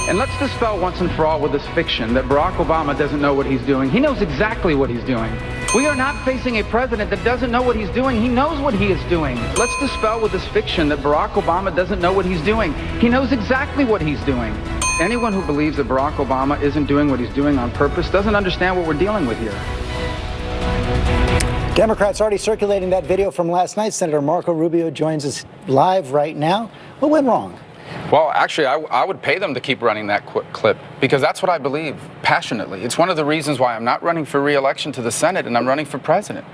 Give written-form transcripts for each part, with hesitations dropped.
And let's dispel once and for all with this fiction that Barack Obama doesn't know what he's doing. He knows exactly what he's doing. We are not facing a president that doesn't know what he's doing. He knows what he is doing. Let's dispel with this fiction that Barack Obama doesn't know what he's doing. He knows exactly what he's doing. Anyone who believes that Barack Obama isn't doing what he's doing on purpose doesn't understand what we're dealing with here. Democrats already circulating that video from last night. Senator Marco Rubio joins us live right now. What went wrong? Well, actually, I would pay them to keep running that clip because that's what I believe passionately. It's one of the reasons why I'm not running for re-election to the Senate and I'm running for president.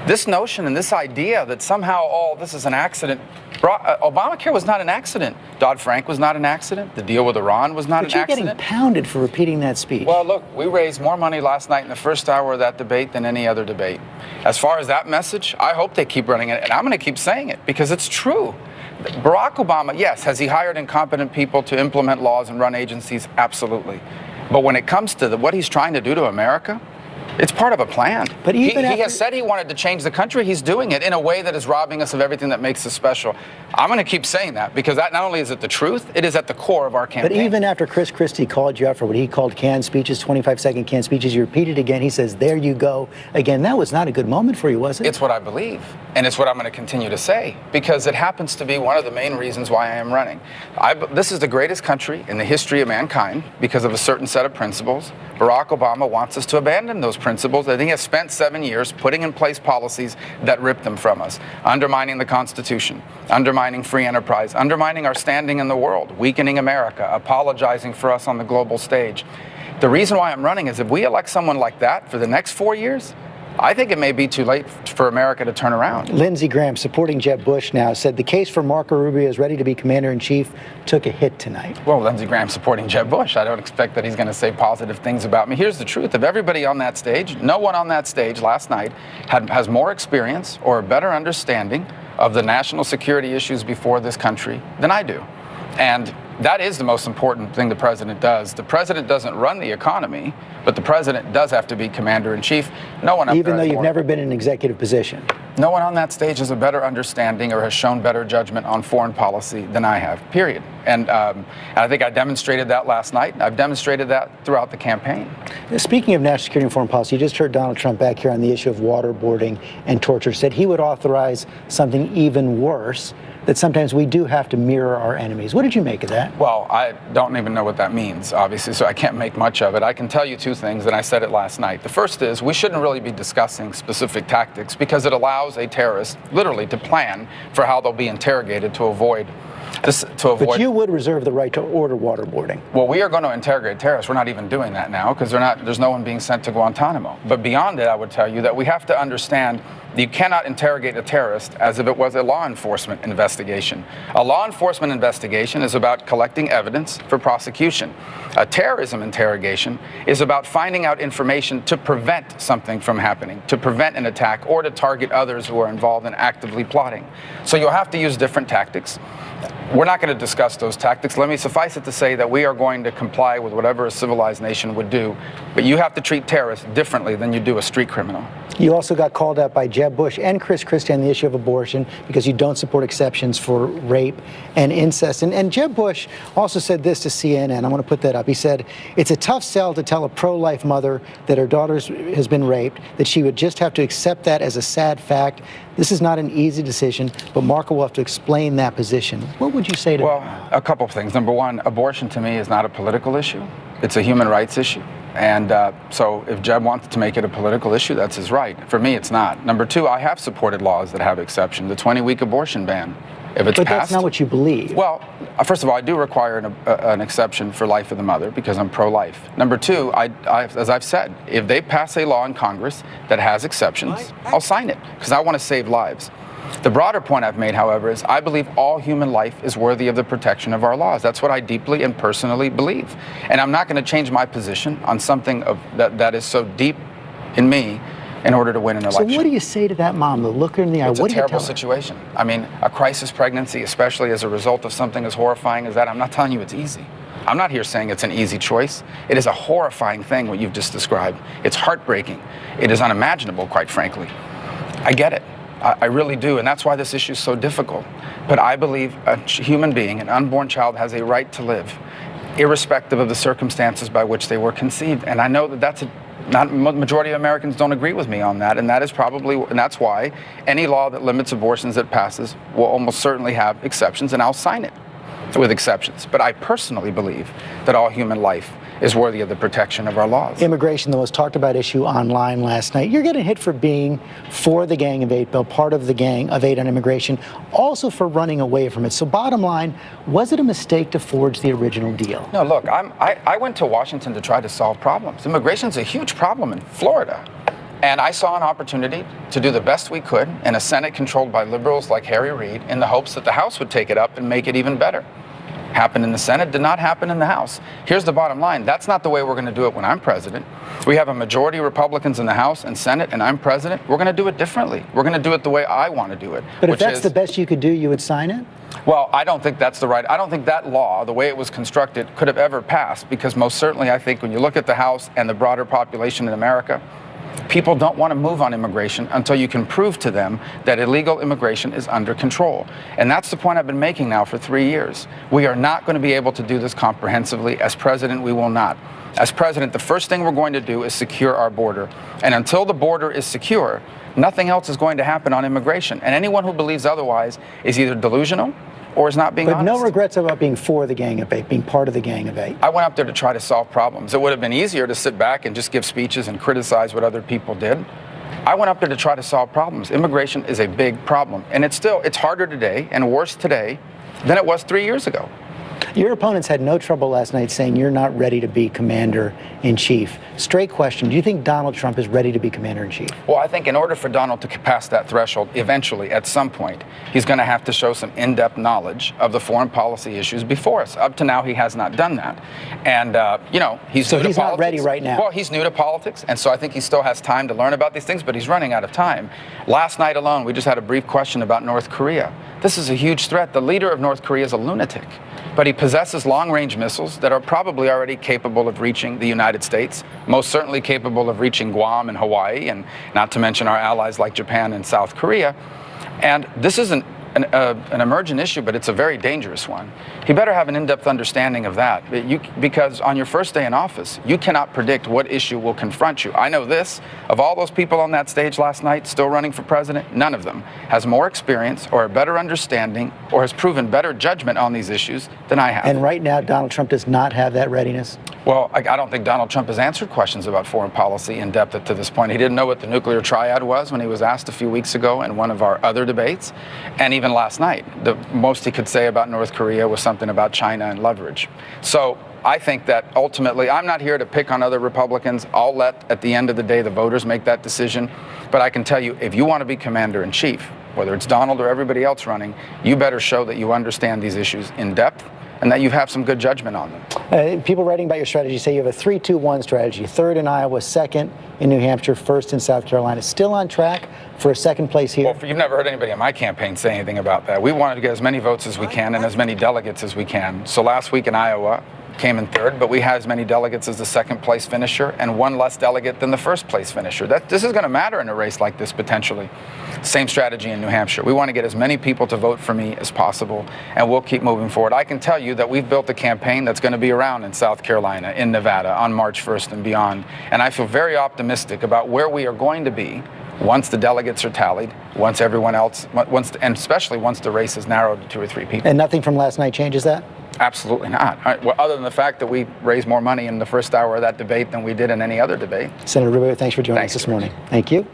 This notion and this idea that somehow, oh, this is an accident. Obamacare was not an accident. Dodd-Frank was not an accident. The deal with Iran was not an accident. But you're getting pounded for repeating that speech. Well, look, we raised more money last night in the first hour of that debate than any other debate. As far as that message, I hope they keep running it, and I'm going to keep saying it because it's true. Barack Obama, yes, has he hired incompetent people to implement laws and run agencies? Absolutely. But when it comes to what he's trying to do to America, it's part of a plan. But he has said he wanted to change the country. He's doing it in a way that is robbing us of everything that makes us special. I'm going to keep saying that because that not only is it the truth, it is at the core of our campaign. But even after Chris Christie called you out for what he called canned speeches, 25-second canned speeches, you repeated again. He says, there you go. Again, that was not a good moment for you, was it? It's what I believe. And it's what I'm going to continue to say because it happens to be one of the main reasons why I am running. This is the greatest country in the history of mankind because of a certain set of principles. Barack Obama wants us to abandon those principles. I think he has spent 7 years putting in place policies that rip them from us, undermining the Constitution, undermining free enterprise, undermining our standing in the world, weakening America, apologizing for us on the global stage. The reason why I'm running is if we elect someone like that for the next 4 years, I think it may be too late for America to turn around. Lindsey Graham, supporting Jeb Bush now, said the case for Marco Rubio is ready to be commander-in-chief took a hit tonight. Well, Lindsey Graham supporting Jeb Bush. I don't expect that he's going to say positive things about me. Here's the truth. Of everybody on that stage, no one on that stage last night has more experience or a better understanding of the national security issues before this country than I do. And that is the most important thing the president does. The president doesn't run the economy, but the president does have to be commander-in-chief. No one, even though you've never been in an executive position. No one on that stage has a better understanding or has shown better judgment on foreign policy than I have, period. And I think I demonstrated that last night. I've demonstrated that throughout the campaign. Speaking of national security and foreign policy, you just heard Donald Trump back here on the issue of waterboarding and torture, said he would authorize something even worse, that sometimes we do have to mirror our enemies. What did you make of that? Well, I don't even know what that means, obviously, so I can't make much of it. I can tell you two things, and I said it last night. The first is we shouldn't really be discussing specific tactics because it allows a terrorist literally to plan for how they'll be interrogated to avoid this. But you would reserve the right to order waterboarding. Well, we are going to interrogate terrorists. We're not even doing that now because there's no one being sent to Guantanamo. But beyond it, I would tell you that we have to understand you cannot interrogate a terrorist as if it was a law enforcement investigation. A law enforcement investigation is about collecting evidence for prosecution. A terrorism interrogation is about finding out information to prevent something from happening, to prevent an attack, or to target others who are involved in actively plotting. So you'll have to use different tactics. We're not going to discuss those tactics. Let me suffice it to say that we are going to comply with whatever a civilized nation would do. But you have to treat terrorists differently than you do a street criminal. You also got called out by Jeb Bush and Chris Christie on the issue of abortion because you don't support exceptions for rape and incest. And Jeb Bush also said this to CNN. I'm going to put that up. He said, it's a tough sell to tell a pro-life mother that her daughter has been raped, that she would just have to accept that as a sad fact. This is not an easy decision, but Marco will have to explain that position. What would you say to Well, a couple of things. Number one, abortion to me is not a political issue. It's a human rights issue. And so if Jeb wants to make it a political issue, that's his right. For me, it's not. Number two, I have supported laws that have exceptions. The 20-week abortion ban. If it's but passed, that's not what you believe. Well, first of all, I do require an exception for life of the mother because I'm pro-life. Number two, as I've said, if they pass a law in Congress that has exceptions, I'll sign it because I want to save lives. The broader point I've made, however, is I believe all human life is worthy of the protection of our laws. That's what I deeply and personally believe. And I'm not going to change my position on something that is so deep in me in order to win an election. So what do you say to that mom, the look her in the eye? It's what a do you tell terrible her? situation. I mean, a crisis pregnancy, especially as a result of something as horrifying as that, I'm not telling you it's easy. I'm not here saying it's an easy choice. It is a horrifying thing, what you've just described. It's heartbreaking. It is unimaginable, quite frankly. I get it. I really do, and that's why this issue is so difficult. But I believe a human being, an unborn child, has a right to live. irrespective of the circumstances by which they were conceived. And I know that not majority of Americans don't agree with me on that, and that's why any law that limits abortions that passes will almost certainly have exceptions, and I'll sign it with exceptions. But I personally believe that all human life is worthy of the protection of our laws. Immigration, the most talked about issue online last night. You're getting hit for being for the Gang of Eight bill, part of the Gang of Eight on immigration, also for running away from it. So bottom line, was it a mistake to forge the original deal? No, look, I went to Washington to try to solve problems. Immigration is a huge problem in Florida. And I saw an opportunity to do the best we could in a Senate controlled by liberals like Harry Reid in the hopes that the House would take it up and make it even better. Happened in the Senate, did not happen in the House. Here's the bottom line. That's not the way we're going to do it when I'm president. We have a majority of Republicans in the House and Senate, and I'm president. We're going to do it differently. We're going to do it the way I want to do it. But if that's the best you could do, you would sign it? Well, I don't think that's the right. I don't think that law, the way it was constructed, could have ever passed, because most certainly I think when you look at the House and the broader population in America, people don't want to move on immigration until you can prove to them that illegal immigration is under control. And that's the point I've been making now for 3 years. We are not going to be able to do this comprehensively. As president, we will not. As president, the first thing we're going to do is secure our border. And until the border is secure, nothing else is going to happen on immigration. And anyone who believes otherwise is either delusional or is not being honest. But no regrets about being for the Gang of Eight, being part of the Gang of Eight. I went up there to try to solve problems. It would have been easier to sit back and just give speeches and criticize what other people did. I went up there to try to solve problems. Immigration is a big problem. And it's harder today and worse today than it was 3 years ago. Your opponents had no trouble last night saying you're not ready to be commander-in-chief. Straight question, do you think Donald Trump is ready to be commander-in-chief? Well, I think in order for Donald to pass that threshold, eventually, at some point, he's going to have to show some in-depth knowledge of the foreign policy issues before us. Up to now, he has not done that. And, he's new to politics. Not ready right now. Well, he's new to politics, and so I think he still has time to learn about these things, but he's running out of time. Last night alone, we just had a brief question about North Korea. This is a huge threat. The leader of North Korea is a lunatic, but he possesses long-range missiles that are probably already capable of reaching the United States, most certainly capable of reaching Guam and Hawaii, and not to mention our allies like Japan and South Korea. And this isn't an emergent issue, but it's a very dangerous one. He better have an in-depth understanding of that, because on your first day in office, you cannot predict what issue will confront you. I know this, of all those people on that stage last night still running for president, none of them has more experience or a better understanding or has proven better judgment on these issues than I have. And right now, Donald Trump does not have that readiness? Well, I don't think Donald Trump has answered questions about foreign policy in depth to this point. He didn't know what the nuclear triad was when he was asked a few weeks ago in one of our other debates. And even last night, the most he could say about North Korea was something about China and leverage. So I think that ultimately, I'm not here to pick on other Republicans. I'll let, at the end of the day, the voters make that decision. But I can tell you, if you want to be commander-in-chief, whether it's Donald or everybody else running, you better show that you understand these issues in depth and that you have some good judgment on them. People writing about your strategy say you have a 3-2-1 strategy. Third in Iowa, second in New Hampshire, first in South Carolina. Still on track for a second place here? Well, you've never heard anybody in my campaign say anything about that. We wanted to get as many votes as we can and as many delegates as we can. So last week in Iowa, came in third, but we had as many delegates as the second place finisher and one less delegate than the first place finisher. This is going to matter in a race like this potentially. Same strategy in New Hampshire. We want to get as many people to vote for me as possible, and we'll keep moving forward. I can tell you that we've built a campaign that's going to be around in South Carolina, in Nevada, on March 1st and beyond. And I feel very optimistic about where we are going to be once the delegates are tallied, once everyone else, and especially once the race is narrowed to 2 or 3 people. And nothing from last night changes that? Absolutely not. Well, other than the fact that we raised more money in the first hour of that debate than we did in any other debate. Senator Rubio, thanks for joining us this morning. Thank you.